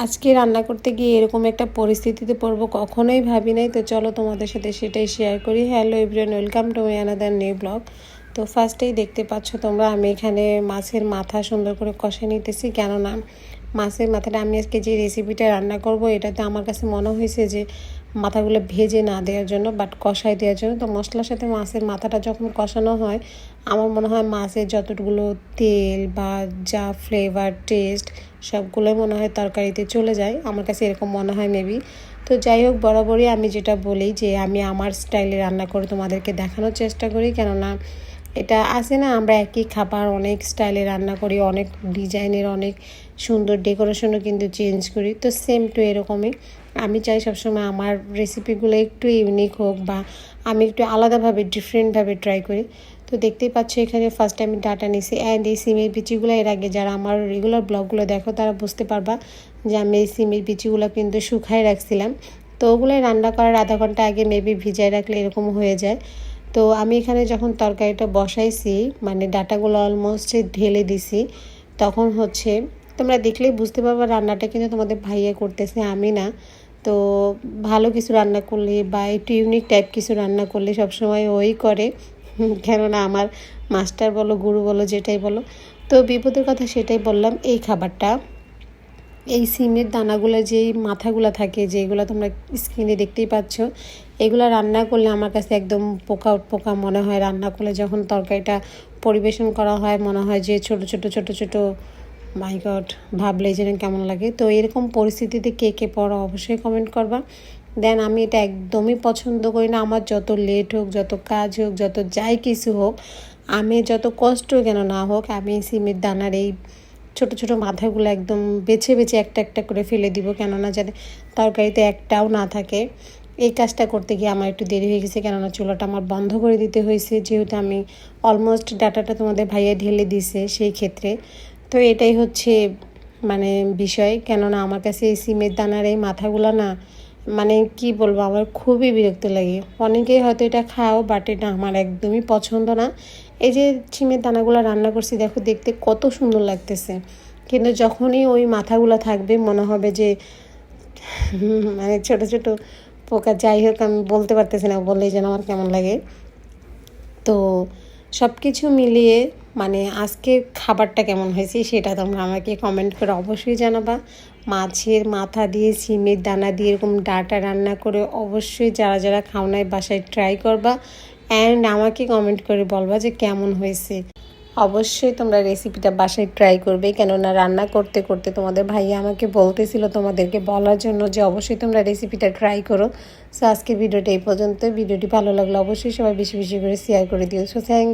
আজকে রান্না করতে গিয়ে এরকম একটা পরিস্থিতিতে পড়বো কখনোই ভাবি নাই। তো চলো তোমাদের সাথে সেটাই শেয়ার করি। Hello everyone, welcome to my another new blog. তো ফার্স্টেই দেখতে পাচ্ছ তোমরা, আমি এখানে মাছের মাথা সুন্দর করে কষে নিতেছি। কেননা মাছের মাথাটা আমি আজকে যে রেসিপিটা রান্না করব, এটাতে আমার কাছে মনে হয়েছে যে মাথাগুলো ভেজে না দেওয়ার জন্য, বাট কষাই দেওয়ার জন্য। তো মশলার সাথে মাছের মাথাটা যখন কষানো হয়, আমার মনে হয় মাছের যতগুলো তেল বা যা ফ্লেভার টেস্ট সবগুলোই মনে হয় তরকারিতে চলে যায়। আমার কাছে এরকম মনে হয় মেবি। তো যাই হোক, বরাবরই আমি যেটা বলি যে আমি আমার স্টাইলে রান্না করে তোমাদেরকে দেখানোর চেষ্টা করি। কেননা এটা আছে না, আমরা একই খাবার অনেক স্টাইলে রান্না করি, অনেক ডিজাইনের, অনেক সুন্দর ডেকোরেশনও কিন্তু চেঞ্জ করি। তো সেম টু এরকমই আমি চাই সবসময় আমার রেসিপিগুলো একটু ইউনিক হোক, বা আমি একটু আলাদাভাবে ডিফারেন্টভাবে ট্রাই করি। তো দেখতেই পাচ্ছ এখানে ফার্স্ট আমি ডাটা নিছি। অ্যান্ড এই সিমের বিচিগুলো এর আগে যারা আমার রেগুলার ব্লগগুলো দেখো তারা বুঝতে পারবা যে আমি এই সিমের বিচিগুলো কিন্তু শুকায় রাখছিলাম। তো ওগুলোই রান্না করার আধা ঘন্টা আগে মেবি ভিজায় রাখলে এরকম হয়ে যায়। তো আমি এখানে যখন তরকারিটা বসাইছি, মানে ডাটাগুলো অলমোস্ট ঢেলে দিছি, তখন হচ্ছে তোমরা দেখলেই বুঝতে পারবা রান্নাটা কিন্তু তোমাদের ভাইয়া করতেছে, আমি না। তো ভালো কিছু রান্না করলে বা একটু ইউনিক টাইপ কিছু রান্না করলে সবসময় ওই করে। কেননা আমার মাস্টার বলো, গুরু বলো, যেটাই বলো। তো বিপদের কথা সেটাই বললাম। এই খাবারটা, এই সিমের দানাগুলো যেই মাথাগুলো থাকে, যেগুলো তোমরা স্ক্রিনে দেখতেই পাচ্ছ, এগুলো রান্না করলে আমার কাছে একদম পোকা পোকা মনে হয়। রান্না করলে যখন তরকারিটা পরিবেশন করা হয়, মনে হয় যে ছোট ছোট ছোট ছোট, মাই গড, ভাবলেই যেন কেমন লাগে। তো এরকম পরিস্থিতিতে কে কে পড়ো অবশ্যই কমেন্ট করবা। দেন আমি এটা একদমই পছন্দ করি না। আমার যত লেট হোক, যত কাজ হোক, যত যাই কিছু হোক, আমি যত কষ্ট কেন না হোক, আমি সিমের দানার এই ছোট ছোট মাথাগুলো একদম বেছে বেছে একটা একটা করে ফেলে দিব, কেননা যাতে তরকারিতে একটাও না থাকে। এই কাজটা করতে গিয়ে আমার একটু দেরি হয়ে গেছে, কেননা চুলাটা আমার বন্ধ করে দিতে হয়েছে, যেহেতু আমি অলমোস্ট ডাটাটা তোমাদের ভাইয়া ঢেলে দিছে সেই ক্ষেত্রে। তো এটাই হচ্ছে মানে বিষয়। কেননা আমার কাছে এই সিমের দানার এই মাথাগুলো না, মানে কি বলবো, আমার খুবই বিরক্ত লাগে। অনেকেই হয়তো এটা খাও, বাট এটা আমার একদমই পছন্দ না। এই যে সিমের দানাগুলো রান্না করছি, দেখো দেখতে কত সুন্দর লাগতেছে, কিন্তু যখনই ওই মাথাগুলো থাকবে মনে হবে যে মানে ছোট ছোট পোকা। যাই হোক, আমি বলতে পারতেছি না, বললেই যেন আমার কেমন লাগে। তো সব কিছু মিলিয়ে মানে আজকে খাবারটা কেমন হয়েছে সেটা তোমরা আমাকে কমেন্ট করে অবশ্যই জানাবা। মাছের মাথা দিয়ে সিমের দানা দিয়ে এরকম ডাটা রান্না করে অবশ্যই যারা যারা খাও নাই বাসায় ট্রাই করবা, অ্যান্ড আমাকে কমেন্ট করে বলবা যে কেমন হয়েছে। অবশ্যই তোমরা রেসিপিটা বাসায় ট্রাই করবে, কেননা রান্না করতে করতে তোমাদের ভাইয়া আমাকে বলতেছিল তোমাদেরকে বলার জন্য যে অবশ্যই তোমরা রেসিপিটা ট্রাই করো। সো আজকে ভিডিওটা এই পর্যন্ত। ভিডিওটি ভালো লাগলে অবশ্যই সবাই বেশি বেশি করে শেয়ার করে দিও। So thank